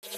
Je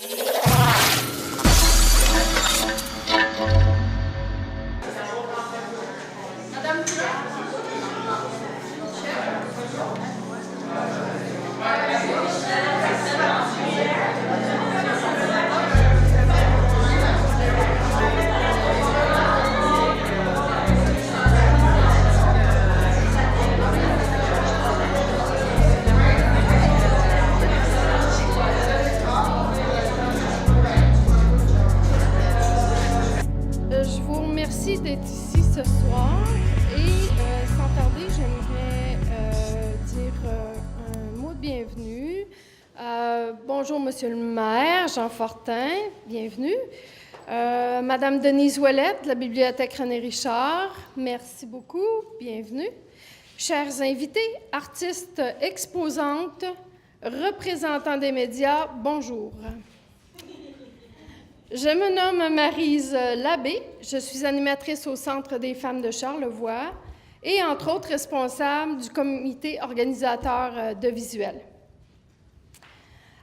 vous remercie d'être ici ce soir et sans tarder, j'aimerais dire un mot de bienvenue. Bonjour, Monsieur le maire, Jean Fortin, bienvenue. Madame Denise Ouellette, de la Bibliothèque René Richard, merci beaucoup, bienvenue. Chers invités, artistes exposantes, représentants des médias, bonjour. Je me nomme Maryse Labbé, je suis animatrice au Centre des femmes de Charlevoix et, entre autres, responsable du comité organisateur de Visuel.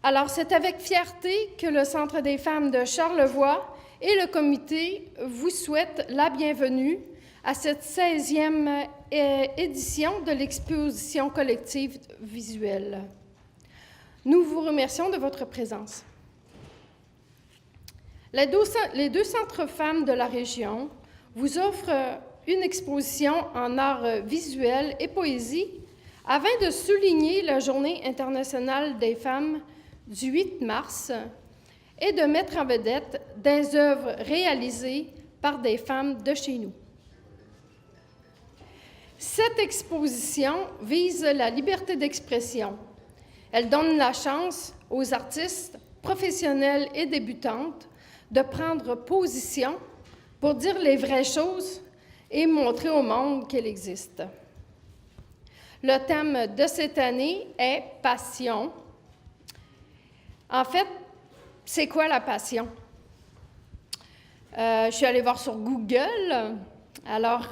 Alors, c'est avec fierté que le Centre des femmes de Charlevoix et le comité vous souhaitent la bienvenue à cette 16e édition de l'exposition collective visuelle. Nous vous remercions de votre présence. Les deux centres femmes de la région vous offrent une exposition en art visuel et poésie afin de souligner la Journée internationale des femmes du 8 mars et de mettre en vedette des œuvres réalisées par des femmes de chez nous. Cette exposition vise la liberté d'expression. Elle donne la chance aux artistes professionnelles et débutantes de prendre position pour dire les vraies choses et montrer au monde qu'elle existe. Le thème de cette année est « Passion ». En fait, c'est quoi la passion? Je suis allée voir sur Google. Alors,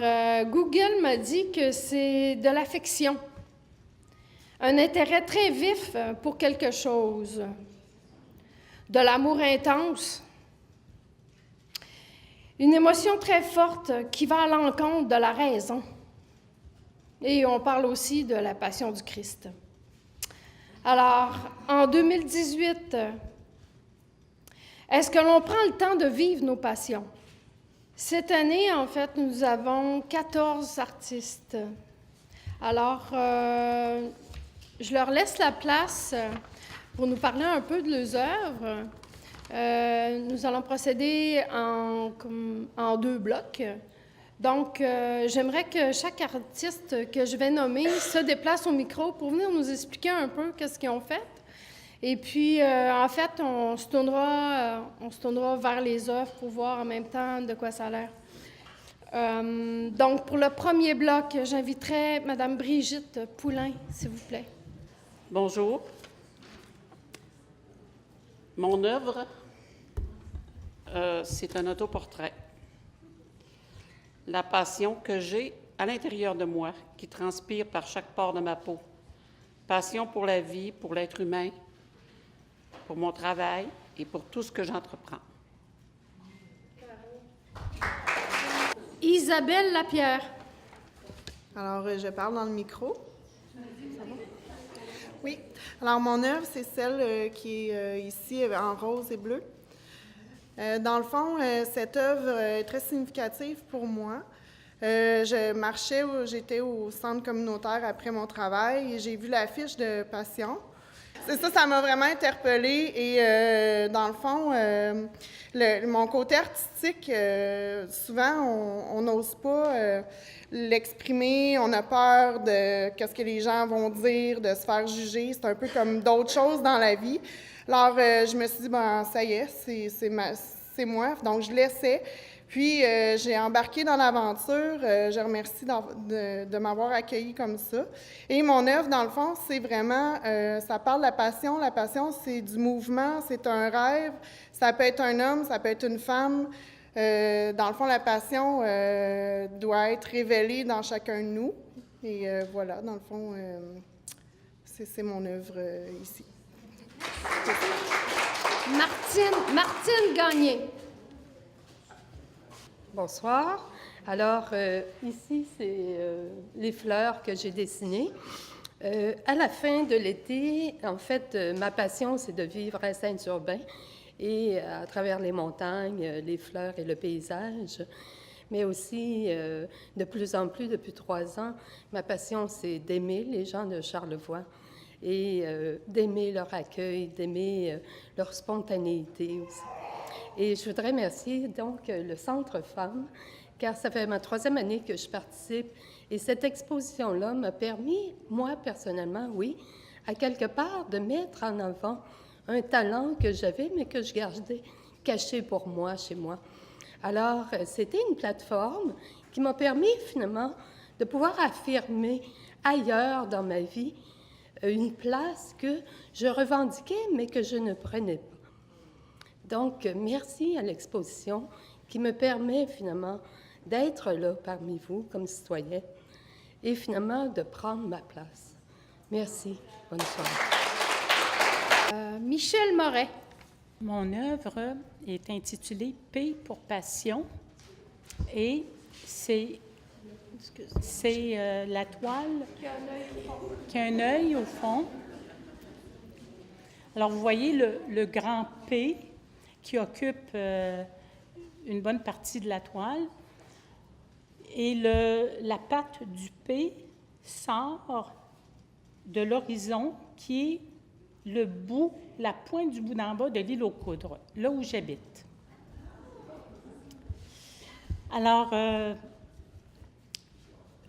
Google m'a dit que c'est de l'affection, un intérêt très vif pour quelque chose, de l'amour intense, une émotion très forte qui va à l'encontre de la raison. Et on parle aussi de la passion du Christ. Alors, en 2018, est-ce que l'on prend le temps de vivre nos passions? Cette année, en fait, nous avons 14 artistes. Alors, je leur laisse la place pour nous parler un peu de leurs œuvres. Nous allons procéder en 2 blocs. Donc, j'aimerais que chaque artiste que je vais nommer se déplace au micro pour venir nous expliquer un peu qu'est-ce qu'ils ont fait. Et puis, en fait, on se tournera vers les œuvres pour voir en même temps de quoi ça a l'air. Donc, pour le premier bloc, j'inviterai Mme Brigitte Poulain, s'il vous plaît. Bonjour. Mon œuvre, c'est un autoportrait. La passion que j'ai à l'intérieur de moi, qui transpire par chaque pore de ma peau. Passion pour la vie, pour l'être humain, pour mon travail et pour tout ce que j'entreprends. Isabelle Lapierre. Alors, je parle dans le micro. Oui. Alors, mon œuvre, c'est celle qui est ici en rose et bleu. Dans le fond, cette œuvre est très significative pour moi. J'étais au centre communautaire après mon travail et j'ai vu l'affiche de Passion. C'est ça, ça m'a vraiment interpellée et dans le fond, mon côté artistique, souvent, on n'ose pas l'exprimer, on a peur de qu'est-ce que les gens vont dire, de se faire juger. C'est un peu comme d'autres choses dans la vie. Alors, je me suis dit, ben ça y est, c'est moi. Donc, je laissais. Puis, j'ai embarqué dans l'aventure. Je remercie de m'avoir accueillie comme ça. Et mon œuvre, dans le fond, c'est vraiment, ça parle de la passion. La passion, c'est du mouvement, c'est un rêve. Ça peut être un homme, ça peut être une femme. Dans le fond, la passion doit être révélée dans chacun de nous. Et voilà, dans le fond, c'est mon œuvre ici. Martine Gagné. Bonsoir. Alors, ici, c'est les fleurs que j'ai dessinées. À la fin de l'été, en fait, ma passion, c'est de vivre à Saint-Urbain et à travers les montagnes, les fleurs et le paysage. Mais aussi, de plus en plus, depuis 3 ans, ma passion, c'est d'aimer les gens de Charlevoix et d'aimer leur accueil, d'aimer leur spontanéité aussi. Et je voudrais remercier donc le Centre Femmes, car ça fait ma 3e année que je participe. Et cette exposition-là m'a permis, moi personnellement, oui, à quelque part de mettre en avant un talent que j'avais, mais que je gardais caché pour moi, chez moi. Alors, c'était une plateforme qui m'a permis finalement de pouvoir affirmer ailleurs dans ma vie une place que je revendiquais, mais que je ne prenais pas. Donc, merci à l'exposition qui me permet finalement d'être là parmi vous comme citoyenne et finalement de prendre ma place. Merci. Bonne soirée. Michel Moret. Mon œuvre est intitulée « P pour passion » et c'est la toile qui a un œil au fond. Alors, vous voyez le grand P qui occupe une bonne partie de la toile. Et la patte du P sort de l'horizon qui est la pointe du bout d'en bas de l'île aux Coudres, là où j'habite. Alors,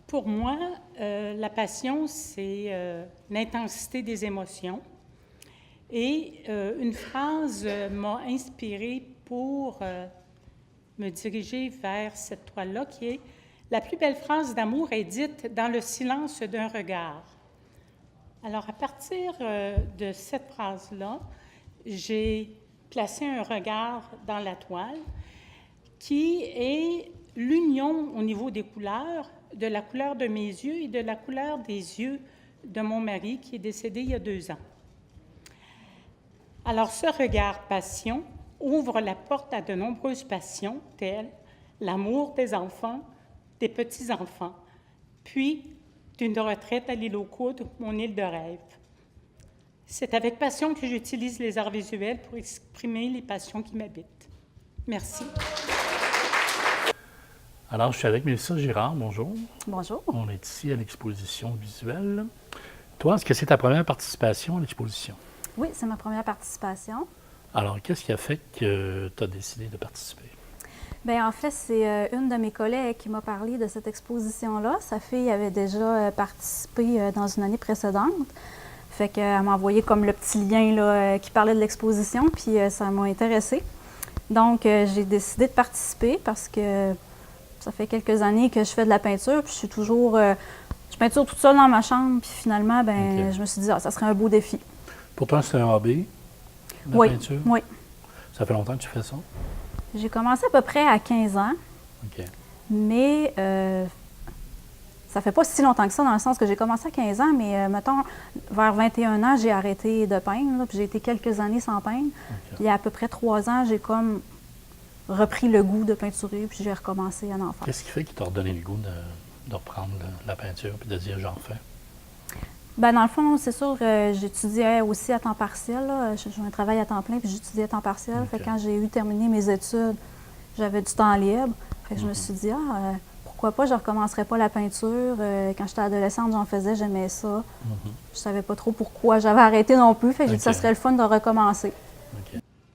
pour moi, la passion, c'est l'intensité des émotions. Et une phrase m'a inspirée pour me diriger vers cette toile-là, qui est « La plus belle phrase d'amour est dite dans le silence d'un regard ». Alors, à partir de cette phrase-là, j'ai placé un regard dans la toile qui est l'union au niveau des couleurs, de la couleur de mes yeux et de la couleur des yeux de mon mari qui est décédé il y a 2 ans. Alors, ce regard passion ouvre la porte à de nombreuses passions, telles l'amour des enfants, des petits-enfants, puis d'une retraite à l'île aux Coudres, mon île de rêve. C'est avec passion que j'utilise les arts visuels pour exprimer les passions qui m'habitent. Merci. Alors, je suis avec Mélissa Girard. Bonjour. Bonjour. On est ici à l'exposition visuelle. Toi, est-ce que c'est ta première participation à l'exposition? Oui, c'est ma première participation. Alors, qu'est-ce qui a fait que tu as décidé de participer? Bien, en fait, c'est une de mes collègues qui m'a parlé de cette exposition-là. Sa fille avait déjà participé dans une année précédente. Fait qu'elle m'a envoyé comme le petit lien là, qui parlait de l'exposition, puis ça m'a intéressée. Donc, j'ai décidé de participer parce que ça fait quelques années que je fais de la peinture, puis je suis toujours... je peinture toute seule dans ma chambre, puis finalement, ben, je me suis dit, ça serait un beau défi. Pour toi, c'est un hobby, la peinture? Oui. Ça fait longtemps que tu fais ça? J'ai commencé à peu près à 15 ans, mais ça fait pas si longtemps que ça, dans le sens que j'ai commencé à 15 ans, mais mettons, vers 21 ans, j'ai arrêté de peindre, là, puis j'ai été quelques années sans peindre. Puis il y a à peu près 3 ans, j'ai comme repris le goût de peinturer, puis j'ai recommencé à en faire. Qu'est-ce qui fait qu'il t'a redonné le goût de reprendre la peinture puis de dire « j'en fais » ? Bien, dans le fond, c'est sûr, j'étudiais aussi à temps partiel. J'ai un travail à temps plein, puis j'étudiais à temps partiel. Fait que quand j'ai terminé mes études, j'avais du temps libre. Fait que je me suis dit, pourquoi pas, je ne recommencerais pas la peinture. Quand j'étais adolescente, j'en faisais, j'aimais ça. Je savais pas trop pourquoi j'avais arrêté non plus. Fait que j'ai dit, ça serait le fun de recommencer.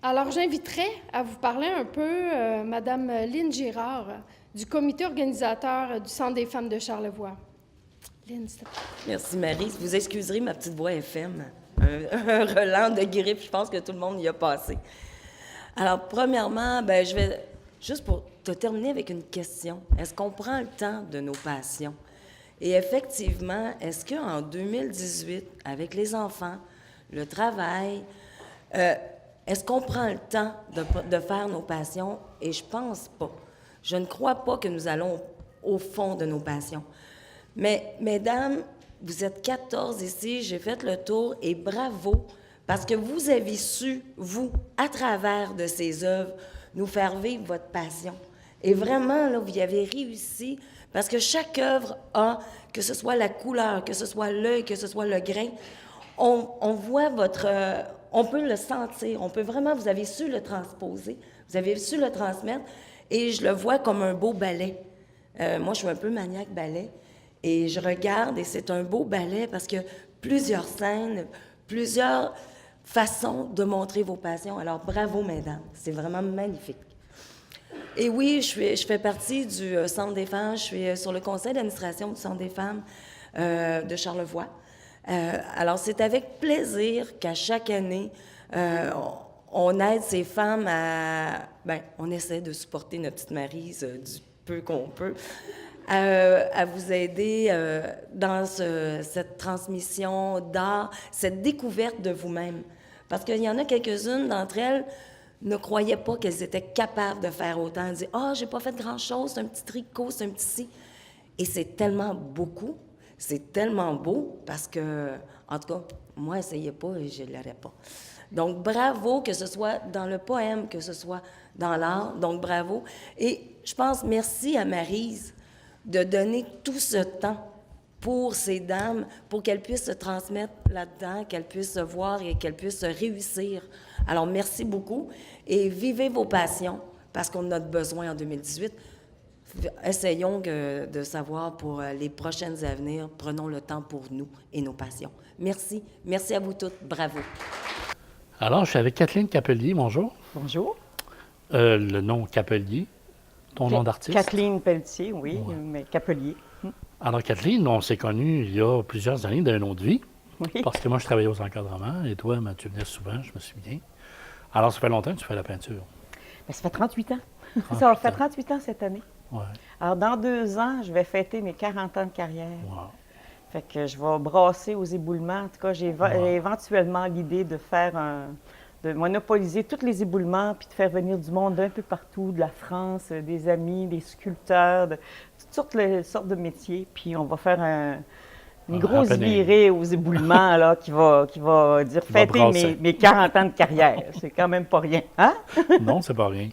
Alors, j'inviterais à vous parler un peu Madame Lynne Girard, du comité organisateur du Centre des femmes de Charlevoix. Lynne, s'il te plaît. Merci, Marie. Vous excuserez ma petite voix FM. Un relent de grippe, je pense que tout le monde y a passé. Alors, premièrement, ben, je vais juste pour te terminer avec une question. Est-ce qu'on prend le temps de nos passions? Et effectivement, est-ce qu'en 2018, avec les enfants, le travail, est-ce qu'on prend le temps de faire nos passions? Et je pense pas. Je ne crois pas que nous allons au fond de nos passions. Mais, mesdames, vous êtes 14 ici, j'ai fait le tour et bravo, parce que vous avez su, vous, à travers de ces œuvres, nous faire vivre votre passion. Et vraiment, là, vous y avez réussi, parce que chaque œuvre a, que ce soit la couleur, que ce soit l'œil, que ce soit le grain, on voit votre... on peut le sentir, on peut vraiment... Vous avez su le transposer, vous avez su le transmettre, et je le vois comme un beau ballet. Moi, je suis un peu maniaque ballet, et je regarde, et c'est un beau ballet, parce que plusieurs scènes, plusieurs façons de montrer vos passions. Alors, bravo, mesdames, c'est vraiment magnifique. Et oui, je fais partie du Centre des femmes. Je suis sur le conseil d'administration du Centre des femmes de Charlevoix. Alors, c'est avec plaisir qu'à chaque année, on aide ces femmes à... Bien, on essaie de supporter notre petite Maryse du peu qu'on peut, à vous aider dans cette transmission d'art, cette découverte de vous-même. Parce qu'il y en a quelques-unes d'entre elles ne croyaient pas qu'elles étaient capables de faire autant. Elles disaient « Ah, j'ai pas fait grand-chose, c'est un petit tricot, c'est un petit ci. » Et c'est tellement beaucoup, c'est tellement beau, parce que, en tout cas, moi, essayez pas et je ne l'aurais pas. Donc, bravo, que ce soit dans le poème, que ce soit dans l'art, donc bravo. Et je pense, merci à Maryse de donner tout ce temps pour ces dames, pour qu'elles puissent se transmettre là-dedans, qu'elles puissent se voir et qu'elles puissent réussir. Alors, merci beaucoup et vivez vos passions, parce qu'on en a besoin en 2018. Essayons de savoir pour les prochaines avenirs, prenons le temps pour nous et nos passions. Merci. Merci à vous toutes. Bravo. Alors, je suis avec Kathleen Capelier. Bonjour. Bonjour. Le nom Capelier, ton nom d'artiste? Kathleen Pelletier, oui, Ouais. mais Capelier. Alors, Kathleen, on s'est connus il y a plusieurs années d'un autre vie. Oui. Parce que moi, je travaillais aux encadrements et toi, tu venais souvent, je me souviens. Alors, ça fait longtemps que tu fais la peinture. Ben, ça fait 38 ans. 38 Ça va faire ans. 38 ans cette année. Ouais. Alors, dans 2 ans, je vais fêter mes 40 ans de carrière. Wow. Fait que je vais brasser aux éboulements. En tout cas, j'ai éventuellement l'idée de faire de monopoliser tous les éboulements puis de faire venir du monde d'un peu partout, de la France, des amis, des sculpteurs, de toutes sortes de métiers. Puis on va faire une grosse happening. virée aux éboulements là, qui va dire fêter brasser. mes 40 ans de carrière. C'est quand même pas rien. Hein? Non, c'est pas rien.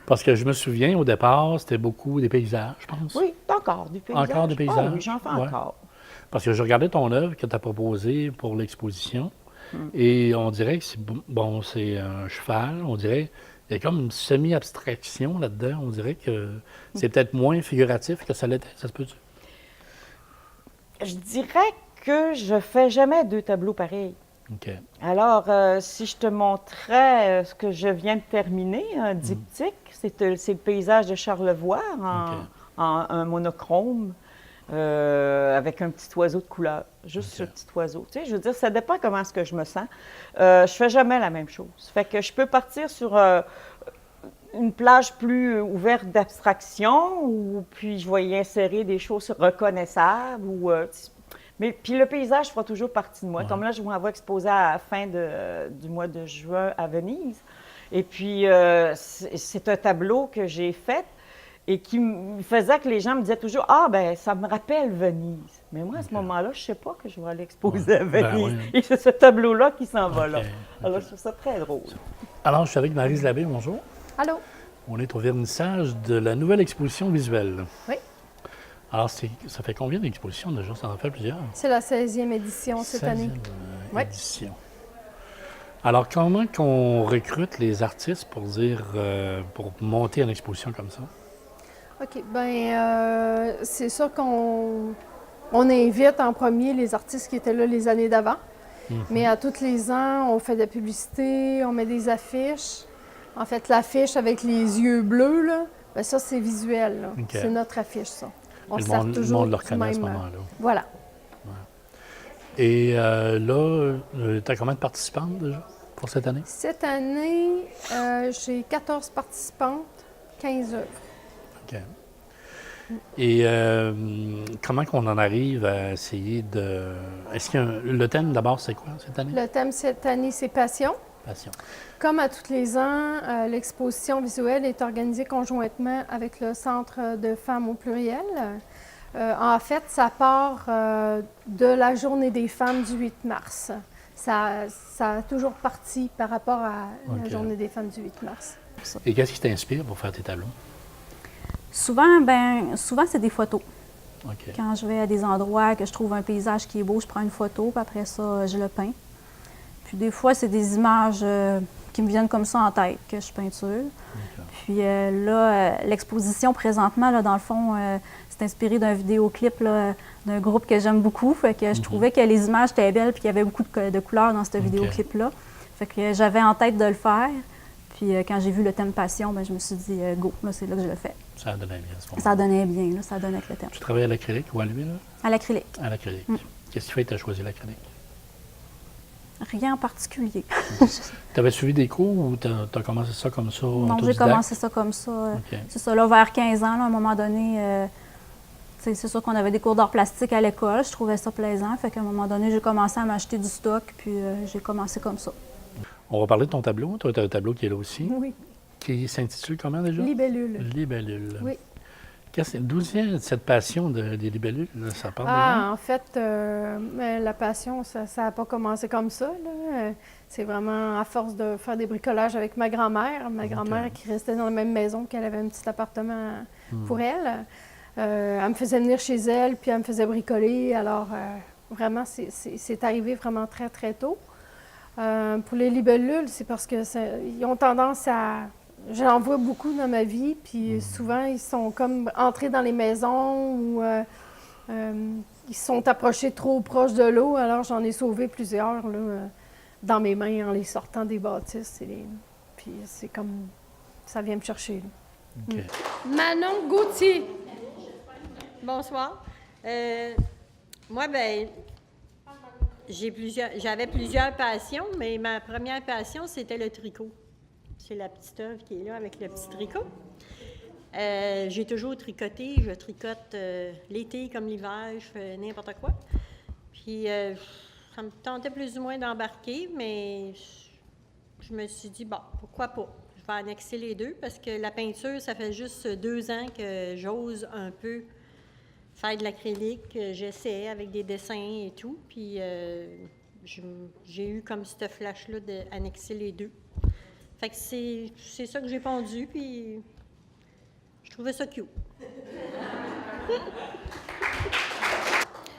Parce que je me souviens, au départ, c'était beaucoup des paysages, je pense. Oui, encore du paysage. Encore des paysages? Ah oui, j'en fais Ouais. encore. Parce que je regardais ton œuvre que tu as proposée pour l'exposition et on dirait que c'est un cheval, on dirait, il y a comme une semi-abstraction là-dedans, on dirait que c'est peut-être moins figuratif que ça l'était, ça se peut-tu? Je dirais que je fais jamais 2 tableaux pareils. OK. Alors, si je te montrais ce que je viens de terminer, un diptyque, c'est le paysage de Charlevoix en un monochrome avec un petit oiseau de couleur, juste ce petit oiseau. Tu sais, je veux dire, ça dépend comment est-ce que je me sens. Je fais jamais la même chose. Fait que je peux partir sur une plage plus ouverte d'abstraction, ou puis je vais y insérer des choses reconnaissables, mais puis le paysage fera toujours partie de moi. Ouais. Comme là, je m'en vais exposer à la fin du mois de juin à Venise. Et puis, c'est un tableau que j'ai fait et qui me faisait que les gens me disaient toujours « Ah, ben ça me rappelle Venise. » Mais moi, à ce moment-là, je ne sais pas que je vais aller exposer à Ben Venise. oui. Et c'est ce tableau-là qui s'en va là. OK. Alors, je trouve ça très drôle. Alors, je suis avec Maryse Labbé, bonjour. Allô? On est au vernissage de la nouvelle exposition visuelle. Oui. Alors, ça fait combien d'expositions déjà? Ça en fait plusieurs. C'est la 16e édition cette année. 16e Oui. édition. Alors, comment qu'on recrute les artistes pour monter une exposition comme ça? OK. Bien, c'est sûr qu'on invite en premier les artistes qui étaient là les années d'avant. Mais à tous les ans, on fait de la publicité, on met des affiches. En fait, l'affiche avec les yeux bleus, là, bien, ça, c'est visuel. Là. OK. C'est notre affiche, ça. On Le se sert monde toujours le du reconnaît à ce même, moment-là. Voilà. Et là, tu as combien de participantes déjà pour cette année? Cette année, j'ai 14 participantes, 15 œuvres. OK. Et comment qu'on en arrive à essayer de... Est-ce que le thème d'abord, c'est quoi cette année? Le thème cette année, c'est Passion. Passion. Comme à tous les ans, l'exposition visuelle est organisée conjointement avec le Centre de femmes au pluriel. En fait, ça part de la Journée des femmes du 8 mars. ça a toujours parti par rapport à la OK. Journée des femmes du 8 mars. Et qu'est-ce qui t'inspire pour faire tes tableaux? Souvent, c'est des photos. OK. Quand je vais à des endroits, que je trouve un paysage qui est beau, je prends une photo, puis après ça, je le peins. Puis des fois, c'est des images qui me viennent comme ça en tête, que je peinture. Puis l'exposition présentement, là, dans le fond, c'est inspiré d'un vidéoclip là, d'un groupe que j'aime beaucoup. Fait que je trouvais que les images étaient belles, puis qu'il y avait beaucoup de couleurs dans ce vidéoclip-là. Fait que j'avais en tête de le faire. Puis quand j'ai vu le thème passion, ben, je me suis dit go, là, c'est là que je le fais. Ça donnait bien ce moment. Ça donnait bien, là, ça donnait avec le thème. Tu travailles à l'acrylique ou à l'huile? À l'acrylique. À l'acrylique. Qu'est-ce qui fait que tu as choisi l'acrylique? Rien en particulier. Tu avais suivi des cours ou tu as commencé ça comme ça? Non, j'ai autodidacte? commencé ça comme ça. OK. C'est ça, là, vers 15 ans, là, à un moment donné, c'est sûr qu'on avait des cours d'art plastique à l'école. Je trouvais ça plaisant. Fait qu'à un moment donné, j'ai commencé à m'acheter du stock, puis j'ai commencé comme ça. On va parler de ton tableau. Toi, tu as un tableau qui est là aussi. Oui. Qui s'intitule comment déjà? Libellule. Libellule. Oui. D'où vient cette passion des libellules? Là? Ça parle En fait, la passion, ça n'a pas commencé comme ça, là. C'est vraiment à force de faire des bricolages avec ma grand-mère. Ma grand-mère qui restait dans la même maison, qu'elle avait un petit appartement pour elle. Elle me faisait venir chez elle, puis elle me faisait bricoler. Alors, vraiment, c'est arrivé vraiment très, très tôt. Pour les libellules, c'est parce que ils ont tendance à... J'en vois beaucoup dans ma vie, puis souvent, ils sont comme entrés dans les maisons ou ils se sont approchés trop proche de l'eau. Alors, j'en ai sauvé plusieurs là, dans mes mains en les sortant des bâtisses. Puis c'est comme... Ça vient me chercher. Là. OK. Manon Gauthier. Bonsoir. Moi, j'avais plusieurs passions, mais ma première passion, c'était le tricot. C'est la petite œuvre qui est là avec le petit tricot. J'ai toujours tricoté. Je tricote l'été comme l'hiver, je fais n'importe quoi. Puis, ça me tentait plus ou moins d'embarquer, mais je me suis dit, bon, pourquoi pas? Je vais annexer les deux parce que la peinture, ça fait juste 2 ans que j'ose un peu faire de l'acrylique. J'essaie avec des dessins et tout. Puis, j'ai eu comme ce flash-là d'annexer les deux. Fait que c'est ça que j'ai pondu, puis je trouvais ça cute.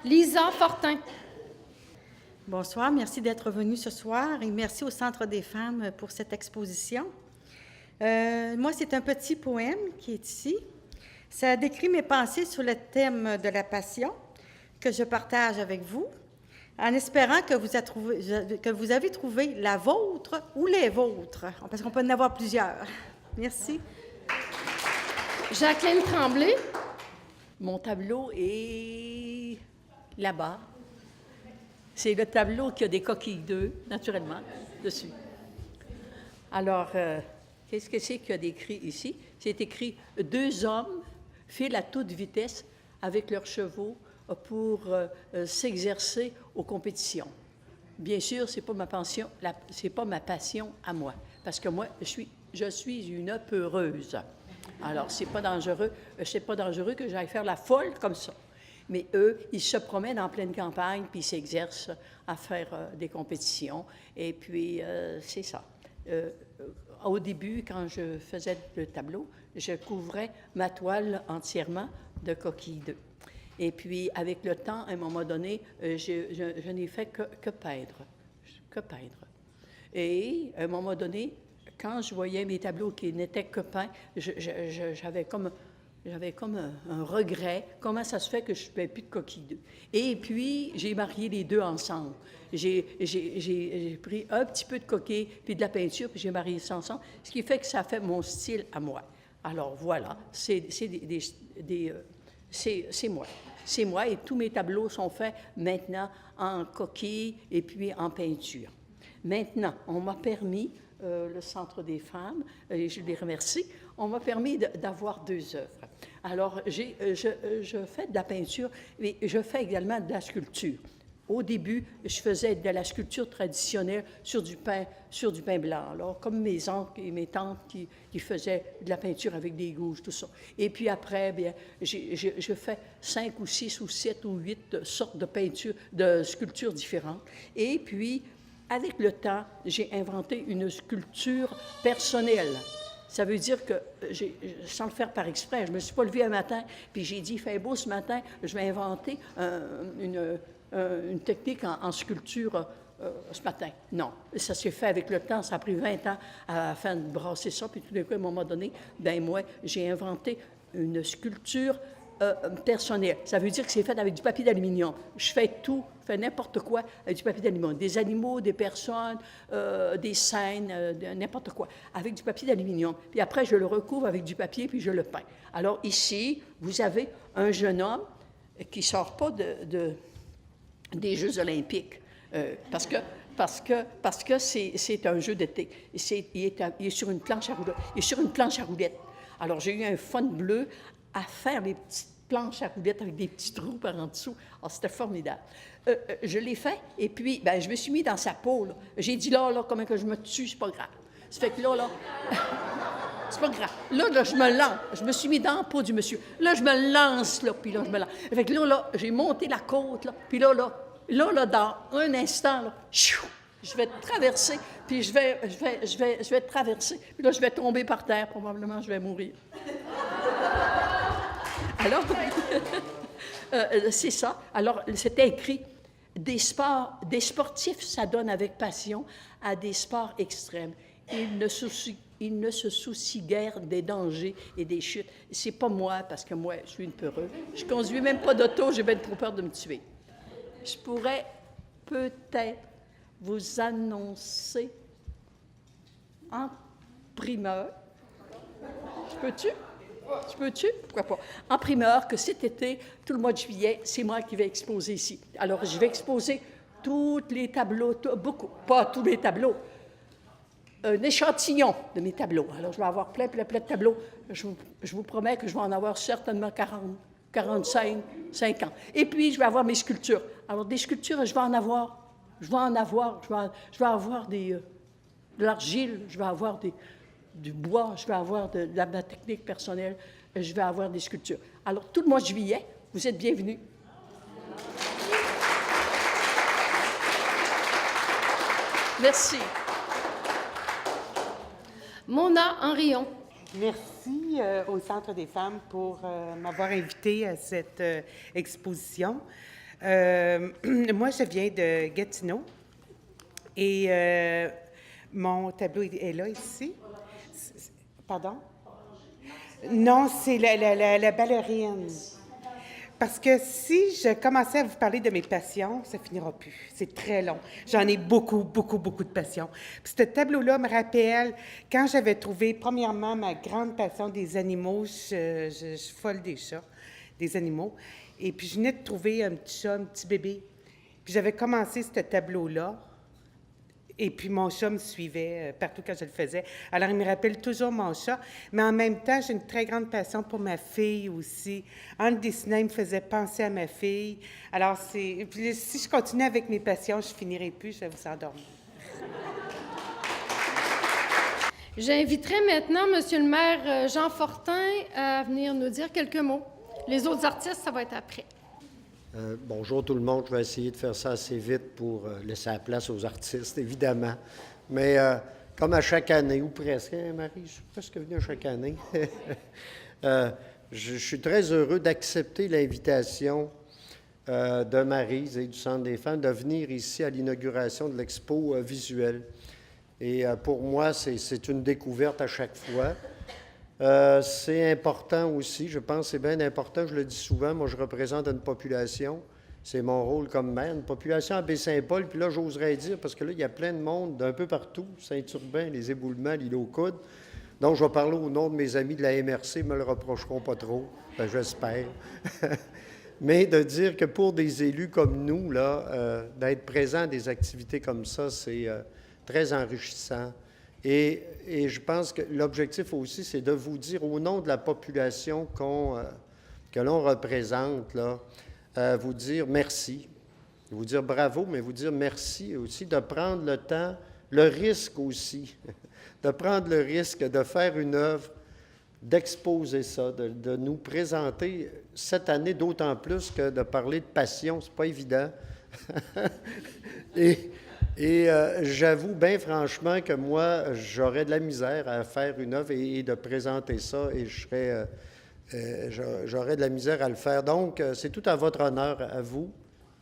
Lisa Fortin. Bonsoir, merci d'être venue ce soir et merci au Centre des femmes pour cette exposition. Moi, c'est un petit poème qui est ici. Ça décrit mes pensées sur le thème de la passion que je partage avec vous, en espérant que vous avez trouvé la vôtre ou les vôtres, parce qu'on peut en avoir plusieurs. Merci. Jacqueline Tremblay. Mon tableau est là-bas. C'est le tableau qui a des coquilles d'œufs, naturellement, dessus. Alors, qu'est-ce que c'est qu'il y a décrit ici? C'est écrit « 2 hommes filent à toute vitesse avec leurs chevaux pour s'exercer aux compétitions. » Bien sûr, c'est pas ma passion à moi, parce que moi, je suis une peureuse. Alors, c'est pas dangereux que j'aille faire la folle comme ça. Mais eux, ils se promènent en pleine campagne, puis ils s'exercent à faire des compétitions. Et puis, c'est ça. Au début, quand je faisais le tableau, je couvrais ma toile entièrement de coquilles d'œufs. Et puis, avec le temps, à un moment donné, je n'ai fait que peindre. Et à un moment donné, quand je voyais mes tableaux qui n'étaient que peints, j'avais comme un regret. Comment ça se fait que je ne fais plus de coquilles d'œufs? Et puis, j'ai marié les deux ensemble. J'ai pris un petit peu de coquille puis de la peinture, puis j'ai marié ça ensemble, ce qui fait que ça fait mon style à moi. Alors, voilà, c'est moi. C'est moi, et tous mes tableaux sont faits maintenant en coquille et puis en peinture. Maintenant, on m'a permis, le Centre des femmes, et je les remercie, on m'a permis d'avoir 2 œuvres. Alors, je fais de la peinture, mais je fais également de la sculpture. Au début, je faisais de la sculpture traditionnelle sur du pain blanc, alors, comme mes oncles et mes tantes qui faisaient de la peinture avec des gouges, tout ça. Et puis après, bien, je fais 5 ou 6 ou 7 ou 8 sortes de peintures, de sculptures différentes. Et puis, avec le temps, j'ai inventé une sculpture personnelle. Ça veut dire que, sans le faire par exprès, je ne me suis pas levée un matin, puis j'ai dit, il fait beau ce matin, je vais inventer une technique en sculpture ce matin. Non, ça s'est fait avec le temps, ça a pris 20 ans à faire brasser ça, puis tout d'un coup, à un moment donné, ben moi, j'ai inventé une sculpture personnelle. Ça veut dire que c'est fait avec du papier d'aluminium. Je fais tout, je fais n'importe quoi avec du papier d'aluminium. Des animaux, des personnes, des scènes, n'importe quoi, avec du papier d'aluminium. Puis après, je le recouvre avec du papier, puis je le peins. Alors ici, vous avez un jeune homme qui ne sort pas des Jeux olympiques, parce que c'est un jeu d'été. Il est sur une planche à roulettes. Il est sur une planche à roulettes. Alors, j'ai eu un fun bleu à faire les petites planches à roulettes avec des petits trous par en dessous. Alors, c'était formidable. Je l'ai fait, et puis, ben, je me suis mis dans sa peau, là. J'ai dit, là, comment que je me tue, c'est pas grave. Ça fait que là, c'est pas grave. Là, je me lance. Je me suis mis dans la peau du monsieur. Là, je me lance, là, puis là, je me lance. Fait que là, j'ai monté la côte, là, puis là, dans un instant, là, je vais traverser, puis je vais traverser, puis là, je vais tomber par terre, probablement, je vais mourir. Alors, c'est ça. Alors, c'était écrit, des sportifs s'adonnent avec passion à des sports extrêmes. Ils ne se soucient guère des dangers et des chutes. C'est pas moi, parce que moi, je suis une peureuse. Je conduis même pas d'auto, j'ai bien trop peur de me tuer. Je pourrais peut-être vous annoncer en primeur. Je peux-tu? Pourquoi pas? En primeur, que cet été, tout le mois de juillet, c'est moi qui vais exposer ici. Alors, je vais exposer tous les tableaux, beaucoup, pas tous les tableaux, un échantillon de mes tableaux. Alors, je vais avoir plein de tableaux. Je vous promets que je vais en avoir certainement 40, 45, 50. Et puis, je vais avoir mes sculptures. Alors, des sculptures, je vais avoir de l'argile, je vais avoir du bois, je vais avoir de la technique personnelle, je vais avoir des sculptures. Alors, tout le mois de juillet, vous êtes bienvenus. Merci. Mona Henrion. Merci au Centre des femmes pour m'avoir invitée à cette exposition. Moi, je viens de Gatineau et mon tableau est là, ici. Pardon? Non, c'est la ballerine. Parce que si je commençais à vous parler de mes passions, ça finira plus. C'est très long. J'en ai beaucoup de passions. Puis ce tableau-là me rappelle quand j'avais trouvé, premièrement, ma grande passion des animaux. Je suis folle des chats, des animaux. Et puis, je venais de trouver un petit chat, un petit bébé. Puis, j'avais commencé ce tableau-là. Et puis, mon chat me suivait partout quand je le faisais. Alors, il me rappelle toujours mon chat. Mais en même temps, j'ai une très grande passion pour ma fille aussi. En le dessinant, il me faisait penser à ma fille. Alors, puis, si je continue avec mes passions, je ne finirai plus, je vais vous endormir. J'inviterai maintenant M. le maire Jean Fortin à venir nous dire quelques mots. Les autres artistes, ça va être après. Bonjour tout le monde. Je vais essayer de faire ça assez vite pour laisser la place aux artistes, évidemment. Mais comme à chaque année, ou presque, hein, Marie? Je suis presque venue à chaque année. Je suis très heureux d'accepter l'invitation de Maryse et du Centre des femmes de venir ici à l'inauguration de l'expo visuelle. Et pour moi, c'est une découverte à chaque fois. C'est important aussi, je pense que c'est bien important, je le dis souvent, moi je représente une population, c'est mon rôle comme maire, une population à Baie-Saint-Paul, puis là j'oserais dire, parce que là il y a plein de monde d'un peu partout, Saint-Urbain, les Éboulements, l'île aux Coudes, donc je vais parler au nom de mes amis de la MRC, ils ne me le reprocheront pas trop, ben, j'espère, mais de dire que pour des élus comme nous, là, d'être présent à des activités comme ça, c'est très enrichissant. Et je pense que l'objectif aussi, c'est de vous dire, au nom de la population que l'on représente, là, vous dire merci, vous dire bravo, mais vous dire merci aussi de prendre le temps, le risque aussi, de prendre le risque de faire une œuvre, d'exposer ça, de nous présenter cette année, d'autant plus que de parler de passion, c'est pas évident. Et j'avoue bien franchement que moi, j'aurais de la misère à faire une œuvre et de présenter ça et j'aurais de la misère à le faire. Donc, c'est tout à votre honneur, à vous,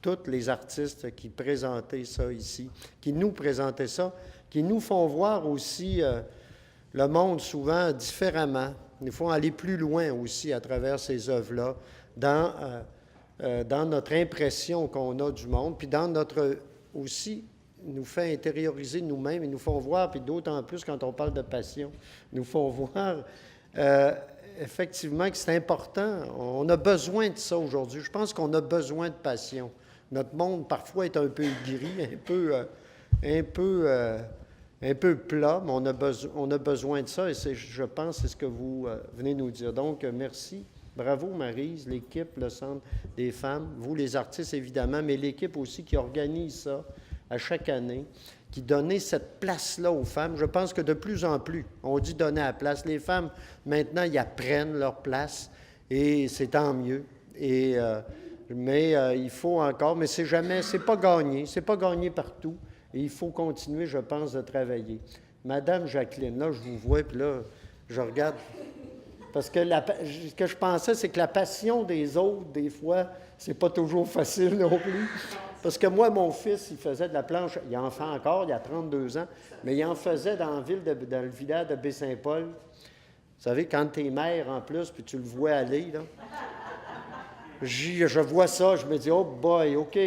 tous les artistes qui présentaient ça ici, qui nous présentaient ça, qui nous font voir aussi le monde souvent différemment. Nous font aller plus loin aussi à travers ces œuvres-là, dans notre impression qu'on a du monde, puis dans notre aussi nous fait intérioriser nous-mêmes et nous font voir, puis d'autant plus quand on parle de passion, nous font voir effectivement que c'est important. On a besoin de ça aujourd'hui. Je pense qu'on a besoin de passion. Notre monde, parfois, est un peu gris, un peu plat, mais on a besoin de ça et je pense que c'est ce que vous venez nous dire. Donc, merci. Bravo, Maryse, l'équipe, le Centre des femmes, vous, les artistes, évidemment, mais l'équipe aussi qui organise ça à chaque année, qui donnait cette place-là aux femmes. Je pense que de plus en plus, on dit donner la place. Les femmes, maintenant, ils apprennent leur place et c'est tant mieux. Mais il faut encore, mais c'est pas gagné partout. Et il faut continuer, je pense, de travailler. Madame Jacqueline, là, je vous vois, puis là, je regarde. Parce que ce que je pensais, c'est que la passion des autres, des fois, c'est pas toujours facile non plus. Parce que moi, mon fils, il faisait de la planche, il en fait encore, il y a 32 ans, mais il en faisait dans le village de Baie-Saint-Paul. Vous savez, quand tu es mère en plus, puis tu le vois aller, là. Je vois ça, je me dis, oh boy, OK.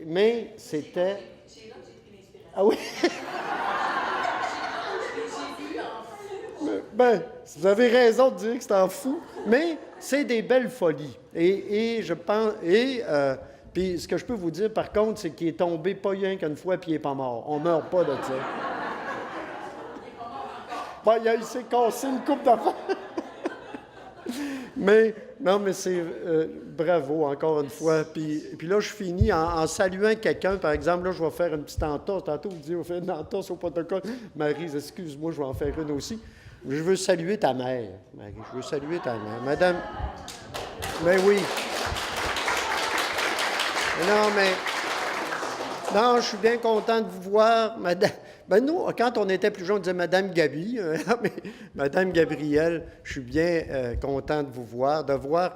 Mais c'était... Ah oui? Ben, vous avez raison de dire que c'est en fou, mais c'est des belles folies. Et je pense... puis ce que je peux vous dire, par contre, c'est qu'il est tombé pas rien qu'une fois, puis il n'est pas mort. On ne meurt pas de ça. Bon, il s'est cassé une coupe d'affaires. Mais, non, mais c'est... bravo, encore une fois. Puis là, je finis en saluant quelqu'un. Par exemple, là, je vais faire une petite entorse. Tantôt, vous dites, on fait une entorse au protocole. Maryse, excuse-moi, je vais en faire une aussi. Je veux saluer ta mère, Marie. Je veux saluer ta mère. Madame... Mais oui. Non, je suis bien content de vous voir, madame. Ben nous, quand on était plus jeunes, on disait Madame Gabi, mais Madame Gabrielle, je suis bien content de vous voir,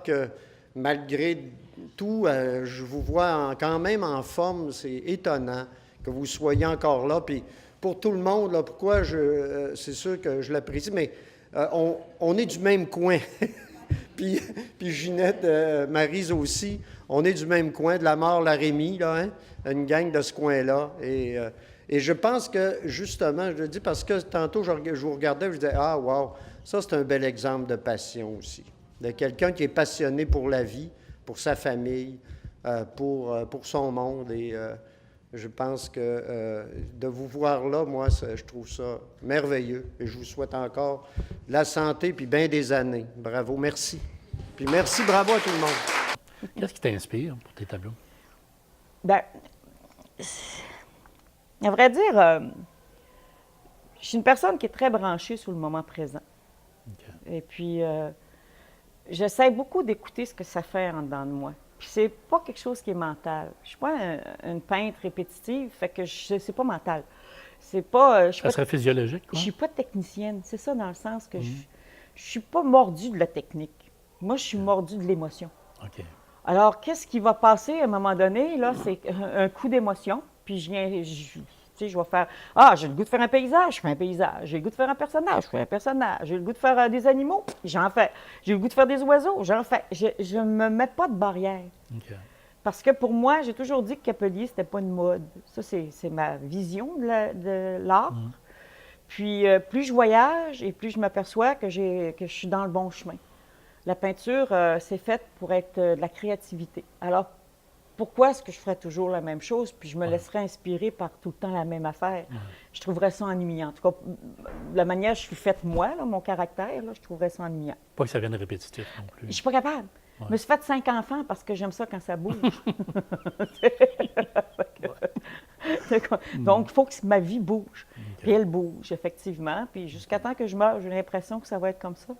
que malgré tout, je vous vois quand même en forme. C'est étonnant que vous soyez encore là. Puis pour tout le monde, là, pourquoi c'est sûr que je l'apprécie, mais on est du même coin. Puis Ginette, Maryse aussi, on est du même coin, de la Mort-la-Rémy, là, hein? Une gang de ce coin-là. Et je pense que, justement, je le dis parce que tantôt, je vous regardais, je disais, ah, wow, ça, c'est un bel exemple de passion aussi. De quelqu'un qui est passionné pour la vie, pour sa famille, pour son monde. Et je pense que de vous voir là, moi, je trouve ça merveilleux. Et je vous souhaite encore la santé puis bien des années. Bravo, merci. Puis merci, bravo à tout le monde. Qu'est-ce qui t'inspire pour tes tableaux? Bien, à vrai dire, je suis une personne qui est très branchée sur le moment présent. Okay. Et puis, j'essaie beaucoup d'écouter ce que ça fait en dedans de moi. Puis c'est pas quelque chose qui est mental. Je suis pas une peintre répétitive, fait que c'est pas mental. C'est pas... ça serait physiologique, quoi? Je suis pas technicienne. C'est ça, dans le sens que je suis pas mordue de la technique. Moi, je suis mordue de l'émotion. OK. Alors, qu'est-ce qui va passer à un moment donné, là? C'est un coup d'émotion, puis je vais faire... Ah, j'ai le goût de faire un paysage, je fais un paysage. J'ai le goût de faire un personnage, je fais un personnage. J'ai le goût de faire des animaux, j'en fais. J'ai le goût de faire des oiseaux, j'en fais. Je ne me mets pas de barrière. Okay. Parce que pour moi, j'ai toujours dit que Capelier, c'était pas une mode. Ça, c'est ma vision de l'art. Puis, plus je voyage et plus je m'aperçois que je suis dans le bon chemin. La peinture, c'est faite pour être de la créativité. Alors, pourquoi est-ce que je ferais toujours la même chose, puis je me laisserais inspirer par tout le temps la même affaire? Je trouverais ça ennuyant. En tout cas, la manière dont je suis faite, moi, là, mon caractère, là, je trouverais ça ennuyant. Pas que ça vienne répétitif non plus. Je suis pas capable. Ouais. Je me suis fait 5 enfants parce que j'aime ça quand ça bouge. Donc, il faut que ma vie bouge. Okay. Puis elle bouge, effectivement. Puis jusqu'à temps que je meure, j'ai l'impression que ça va être comme ça.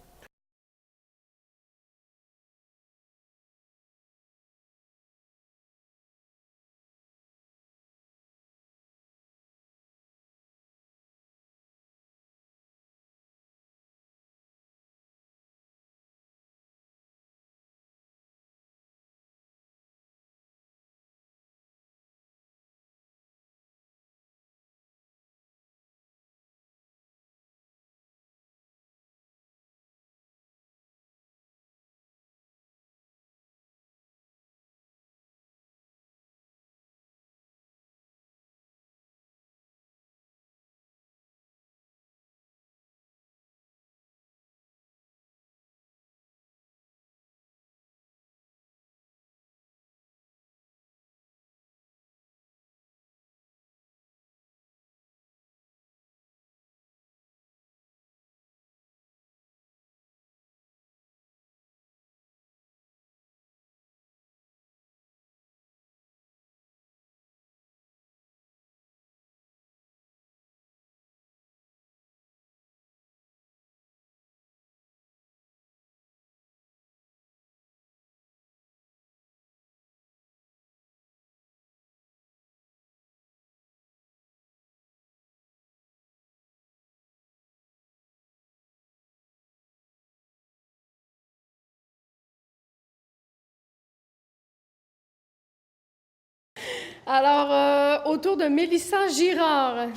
Alors, autour de Mélissa Girard.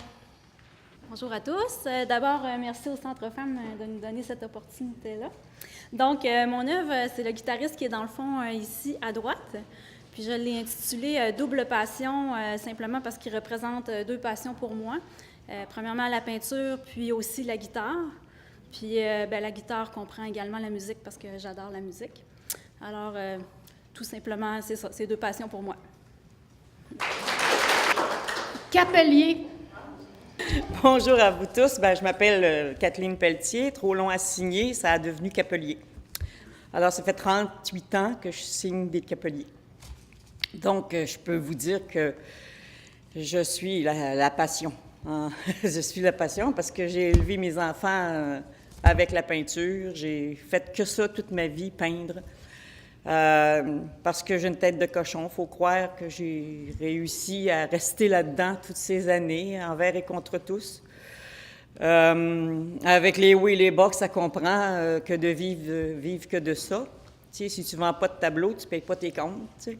Bonjour à tous. D'abord, merci au Centre Femmes de nous donner cette opportunité-là. Donc, mon œuvre, c'est le guitariste qui est dans le fond ici à droite. Puis je l'ai intitulé « Double passion », simplement parce qu'il représente deux passions pour moi. Premièrement, la peinture, puis aussi la guitare. Puis la guitare comprend également la musique parce que j'adore la musique. Alors, tout simplement, c'est ça, c'est deux passions pour moi. Capelier. Bonjour à vous tous. Je m'appelle Kathleen Pelletier. Trop long à signer, ça a devenu Capelier. Alors, ça fait 38 ans que je signe des capeliers. Donc, je peux vous dire que je suis la passion. Hein? Je suis la passion parce que j'ai élevé mes enfants avec la peinture. J'ai fait que ça toute ma vie, peindre. Parce que j'ai une tête de cochon. Il faut croire que j'ai réussi à rester là-dedans toutes ces années, envers et contre tous. Avec les hauts et les bas, ça comprend que de vivre que de ça. Tu sais, si tu ne vends pas de tableau, tu ne payes pas tes comptes. Tu sais.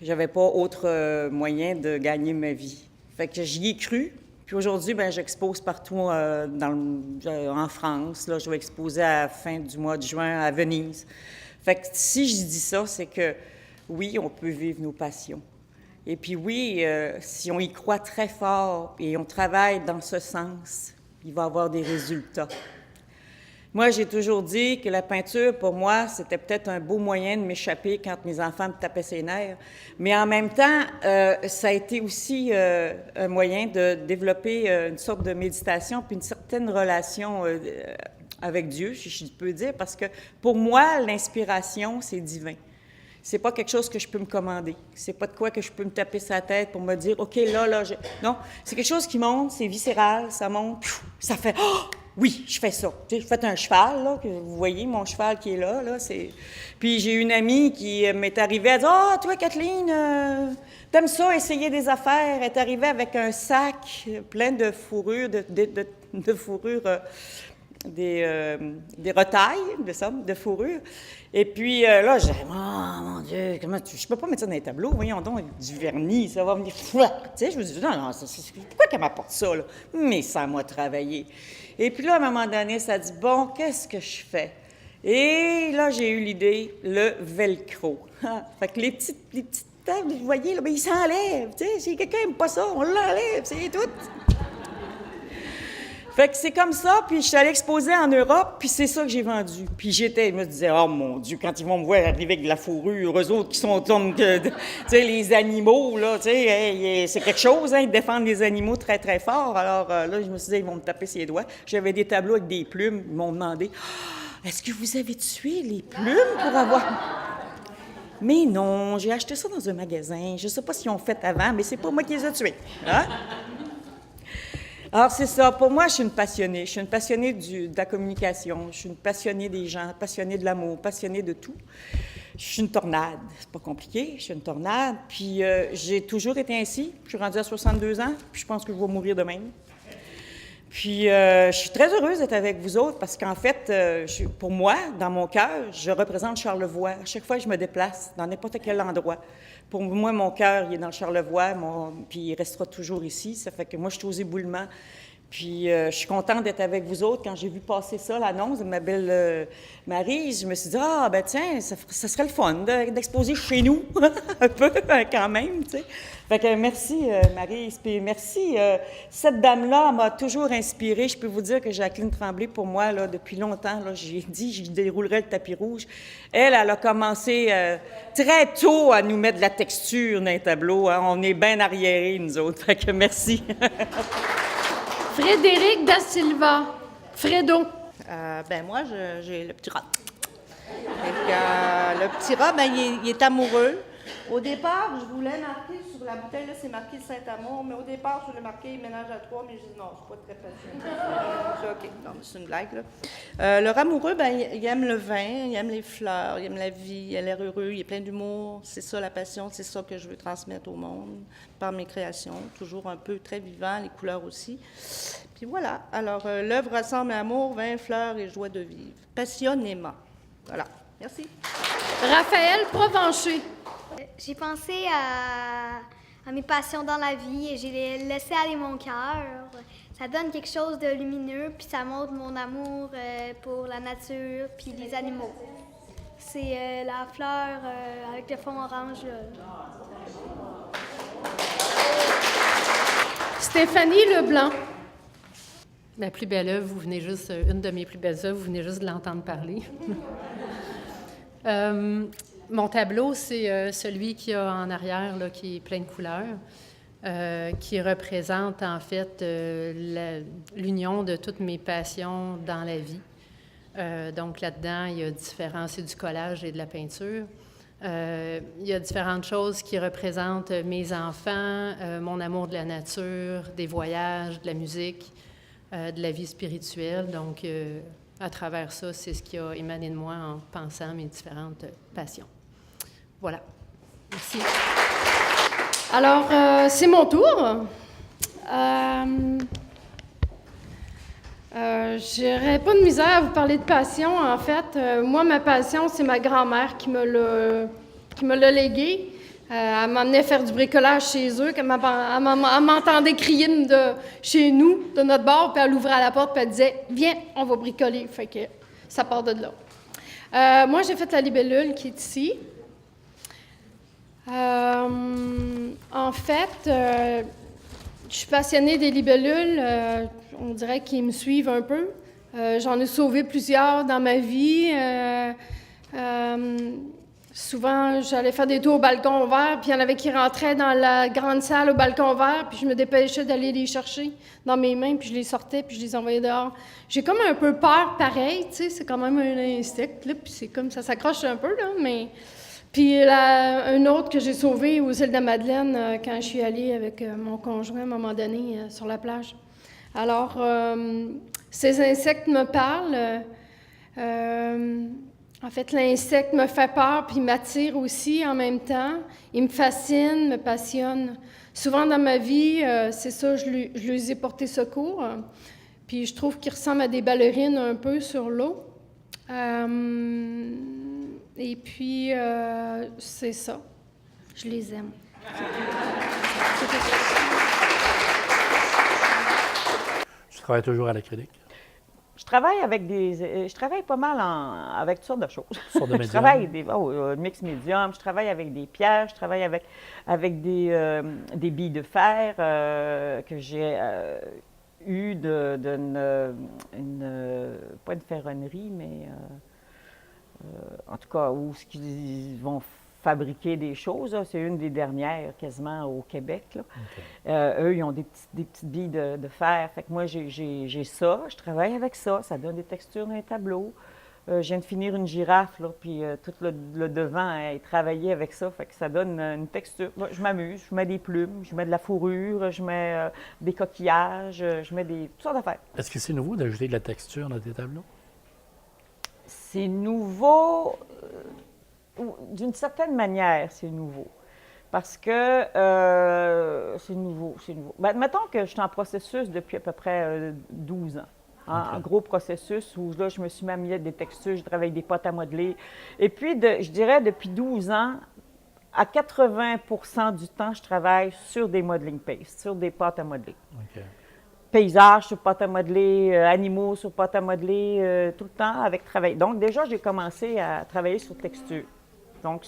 J'avais pas autre moyen de gagner ma vie. Fait que j'y ai cru. Puis aujourd'hui, j'expose partout en France. Là, je vais exposer à la fin du mois de juin à Venise. Fait que si je dis ça, c'est que oui, on peut vivre nos passions. Et puis oui, si on y croit très fort et on travaille dans ce sens, il va y avoir des résultats. Moi, j'ai toujours dit que la peinture, pour moi, c'était peut-être un beau moyen de m'échapper quand mes enfants me tapaient ses nerfs. Mais en même temps, ça a été aussi un moyen de développer une sorte de méditation puis une certaine relation avec Dieu, je peux dire, parce que pour moi, l'inspiration, c'est divin. C'est pas quelque chose que je peux me commander. C'est pas de quoi que je peux me taper sa tête pour me dire, OK, là, non, c'est quelque chose qui monte, c'est viscéral, ça monte, ça fait, oh, oui, je fais ça. Tu sais, je fais un cheval, là, que vous voyez, mon cheval qui est là, c'est... Puis j'ai une amie qui m'est arrivée, elle dit, « Ah, toi, Kathleen, t'aimes ça, essayer des affaires. » Elle est arrivée avec un sac plein de fourrures, de fourrures... des retailles de fourrure. Et puis là, j'ai dit, « Oh, mon Dieu, je peux pas mettre ça dans les tableaux, voyons donc, du vernis, ça va venir... » Tu sais, je me dis, « Non, pourquoi qu'elle m'apporte ça, là? » Mais ça m'a travaillé. Et puis là, à un moment donné, ça dit, « Bon, qu'est-ce que je fais? » Et là, j'ai eu l'idée, le velcro. Fait que les petites tables, vous voyez, là, ils s'enlèvent, tu sais, si quelqu'un n'aime pas ça, on l'enlève, c'est tout. Fait que c'est comme ça, puis je suis allée exposer en Europe, puis c'est ça que j'ai vendu. Puis je me disais, oh mon Dieu, quand ils vont me voir arriver avec de la fourrure, eux autres qui sont comme, tu sais, les animaux, là, tu sais, c'est quelque chose, hein, ils défendent les animaux très, très fort. Alors là, je me suis dit, ils vont me taper ses doigts. J'avais des tableaux avec des plumes, ils m'ont demandé, est-ce que vous avez tué les plumes pour avoir... Mais non, j'ai acheté ça dans un magasin. Je ne sais pas s'ils ont fait avant, mais c'est pas moi qui les ai tués. Hein? Alors, c'est ça. Pour moi, je suis une passionnée. Je suis une passionnée de la communication. Je suis une passionnée des gens, passionnée de l'amour, passionnée de tout. Je suis une tornade. C'est pas compliqué. Je suis une tornade. Puis, j'ai toujours été ainsi. Je suis rendue à 62 ans. Puis, je pense que je vais mourir de même. Puis, je suis très heureuse d'être avec vous autres parce qu'en fait, pour moi, dans mon cœur, je représente Charlevoix. À chaque fois que je me déplace, dans n'importe quel endroit. Pour moi, mon cœur, il est dans le Charlevoix, puis il restera toujours ici. Ça fait que moi, je suis aux éboulements. Puis, je suis contente d'être avec vous autres. Quand j'ai vu passer ça, l'annonce de ma belle Marie, je me suis dit, ah, ben tiens, ça serait le fun d'exposer chez nous, un peu, quand même, tu sais. Fait que merci, Marie, puis merci. Cette dame-là m'a toujours inspirée. Je peux vous dire que Jacqueline Tremblay, pour moi, là, depuis longtemps, là, j'ai dit, je déroulerais le tapis rouge. Elle a commencé très tôt à nous mettre de la texture dans les tableaux. Hein. On est bien arriérés, nous autres. Fait que merci. Frédéric Da Silva. Fredo. Moi, j'ai le petit rat. Le petit rat, il est amoureux. Au départ, je voulais marquer sur la bouteille, là, c'est marqué Saint-Amour, mais au départ, je voulais marquer Ménage à trois, mais je dis non, je suis pas très passionnée. C'est OK, non, c'est une blague, là. Le rat amoureux, il aime le vin, il aime les fleurs, il aime la vie, il a l'air heureux, il est plein d'humour. C'est ça la passion, c'est ça que je veux transmettre au monde par mes créations. Toujours un peu très vivant, les couleurs aussi. Puis voilà, alors l'œuvre rassemble amour, vin, fleurs et joie de vivre. Passionnément. Voilà, merci. Raphaël Provencher. J'ai pensé à mes passions dans la vie et j'ai laissé aller mon cœur. Ça donne quelque chose de lumineux, puis ça montre mon amour pour la nature puis les animaux. C'est la fleur avec le fond orange. Stéphanie Leblanc. Ma plus belle œuvre, une de mes plus belles œuvres, vous venez juste de l'entendre parler. Mon tableau, c'est celui qu'il y a en arrière, là, qui est plein de couleurs, qui représente en fait l'union de toutes mes passions dans la vie. Donc là-dedans, il y a c'est du collage et de la peinture. Il y a différentes choses qui représentent mes enfants, mon amour de la nature, des voyages, de la musique, de la vie spirituelle. Donc, à travers ça, c'est ce qui a émané de moi en pensant à mes différentes passions. Voilà. Merci. Alors, c'est mon tour. J'aurais pas de misère à vous parler de passion. En fait, moi, ma passion, c'est ma grand-mère qui me l'a léguée. Elle m'emmenait faire du bricolage chez eux. Elle m'entendait crier de chez nous, de notre bord, puis elle ouvrait la porte, puis elle disait « Viens, on va bricoler ». Fait que ça part de là. Moi, j'ai fait la libellule qui est ici. En fait, je suis passionnée des libellules. On dirait qu'ils me suivent un peu. J'en ai sauvé plusieurs dans ma vie. Souvent, j'allais faire des tours au balcon ouvert, puis il y en avait qui rentraient dans la grande salle au balcon ouvert, puis je me dépêchais d'aller les chercher dans mes mains, puis je les sortais, puis je les envoyais dehors. J'ai comme un peu peur pareil, tu sais, c'est quand même un insecte, là, puis c'est comme ça s'accroche un peu, là, mais... Puis un autre que j'ai sauvé aux îles de Madeleine quand je suis allée avec mon conjoint à un moment donné sur la plage. Alors, ces insectes me parlent. En fait, l'insecte me fait peur puis m'attire aussi en même temps. Il me fascine, me passionne. Souvent dans ma vie, c'est ça, je lui ai porté secours. Puis je trouve qu'ils ressemblent à des ballerines un peu sur l'eau. Et puis, c'est ça. Je les aime. Tu travailles toujours à l'acrylique? Je travaille pas mal avec toutes sortes de choses. Toutes sortes de médiums? Je travaille mix médium, je travaille avec des pierres, je travaille avec des billes de fer que j'ai eu pas une ferronnerie, mais en tout cas, où ils vont fabriquer des choses. C'est une des dernières quasiment au Québec. Là. Okay. Eux, ils ont des petites billes de fer. Fait que moi, j'ai ça. Je travaille avec ça. Ça donne des textures dans les tableaux. Je viens de finir une girafe, là, puis tout le devant est travaillé avec ça. Fait que ça donne une texture. Moi, je m'amuse. Je mets des plumes, je mets de la fourrure, je mets des coquillages, je mets toutes sortes d'affaires. Est-ce que c'est nouveau d'ajouter de la texture dans tes tableaux? C'est nouveau, d'une certaine manière, c'est nouveau. Parce que c'est nouveau. Ben, mettons que je suis en processus depuis à peu près 12 ans. Hein, okay. Un gros processus où là, je me suis mis à des textures, je travaille avec des pâtes à modeler. Et puis, je dirais, depuis 12 ans, à 80% du temps, je travaille sur des modeling pastes, sur des pâtes à modeler. Okay. Paysages sur pâte à modeler, animaux sur pâte à modeler, tout le temps avec travail. Donc, déjà, j'ai commencé à travailler sur texture. Donc,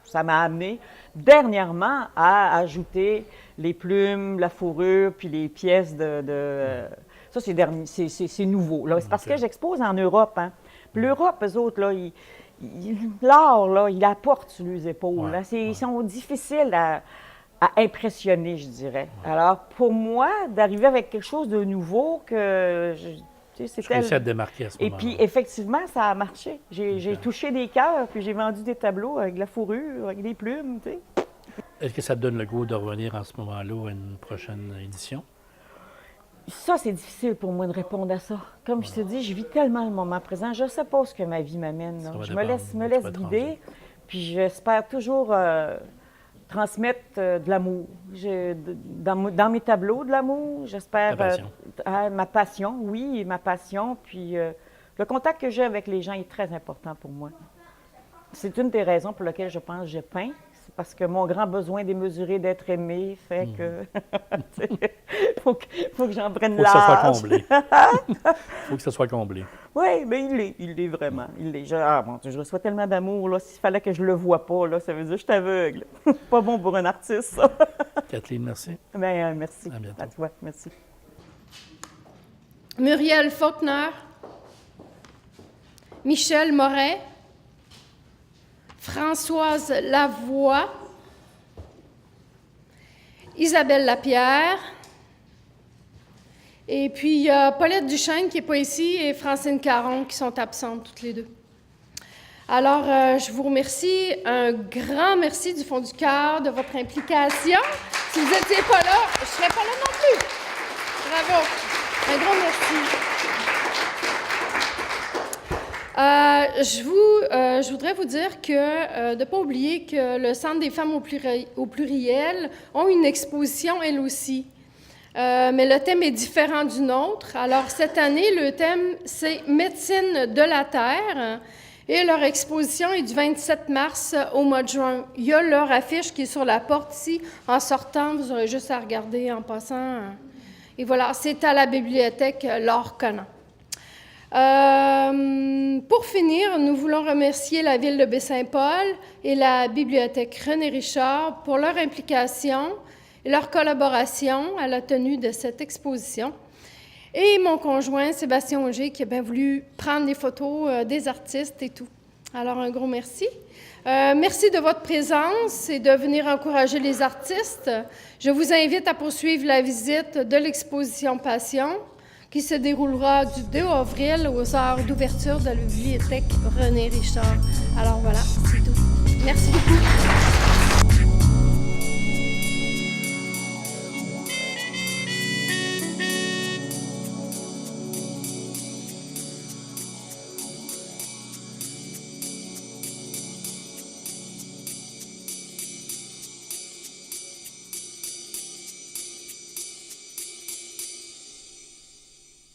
ça m'a amené dernièrement à ajouter les plumes, la fourrure, puis les pièces ça, c'est nouveau. C'est parce que j'expose en Europe. Hein. Puis l'Europe, eux autres, là, l'art, là, il apporte sur les épaules. Ouais, ils sont difficiles à impressionner, je dirais. Ouais. Alors, pour moi, d'arriver avec quelque chose de nouveau que... Je réussis à te démarquer à ce moment-là. Et puis, effectivement, ça a marché. J'ai touché des cœurs, puis j'ai vendu des tableaux avec de la fourrure, avec des plumes, tu sais. Est-ce que ça te donne le goût de revenir en ce moment-là à une prochaine édition? Ça, c'est difficile pour moi de répondre à ça. Comme je te dis, je vis tellement le moment présent. Je ne sais pas ce que ma vie m'amène. Je me laisse guider, puis j'espère toujours transmettre de l'amour. Dans mes tableaux, de l'amour, j'espère... ma passion, oui, ma passion. Puis le contact que j'ai avec les gens est très important pour moi. C'est une des raisons pour lesquelles je pense que je peins. c'est parce que mon grand besoin démesuré d'être aimé fait que faut que j'en prenne l'âge. Faut que ça soit comblé. Faut que ça soit comblé. Oui, mais il l'est vraiment. Il l'est. Mon Dieu, je reçois tellement d'amour, là, s'il fallait que je le vois pas, là, ça veut dire que je suis aveugle. Pas bon pour un artiste, ça. Kathleen, merci. Bien, merci. À bientôt. À toi, merci. Muriel Faulkner, Michel Moret, Françoise Lavoie, Isabelle Lapierre, et puis il y a Paulette Duchesne qui n'est pas ici et Francine Caron qui sont absentes toutes les deux. Alors, je vous remercie, un grand merci du fond du cœur de votre implication. Si vous n'étiez pas là, je ne serais pas là non plus. Bravo. Un grand merci. Je voudrais vous dire que de ne pas oublier que le Centre des femmes au pluriel ont une exposition, elle aussi. Mais le thème est différent du nôtre. Alors, cette année, le thème, c'est « Médecine de la Terre ». Et leur exposition est du 27 mars au mois de juin. Il y a leur affiche qui est sur la porte ici. En sortant, vous aurez juste à regarder en passant. Et voilà, c'est à la bibliothèque Laure Conan. Pour finir, nous voulons remercier la Ville de Baie-Saint-Paul et la Bibliothèque René Richard pour leur implication et leur collaboration à la tenue de cette exposition. Et mon conjoint, Sébastien Auger, qui a bien voulu prendre des photos des artistes et tout. Alors, un gros merci. Merci de votre présence et de venir encourager les artistes. Je vous invite à poursuivre la visite de l'exposition Passion, qui se déroulera du 2 avril aux heures d'ouverture de la bibliothèque René Richard. Alors voilà, c'est tout. Merci beaucoup.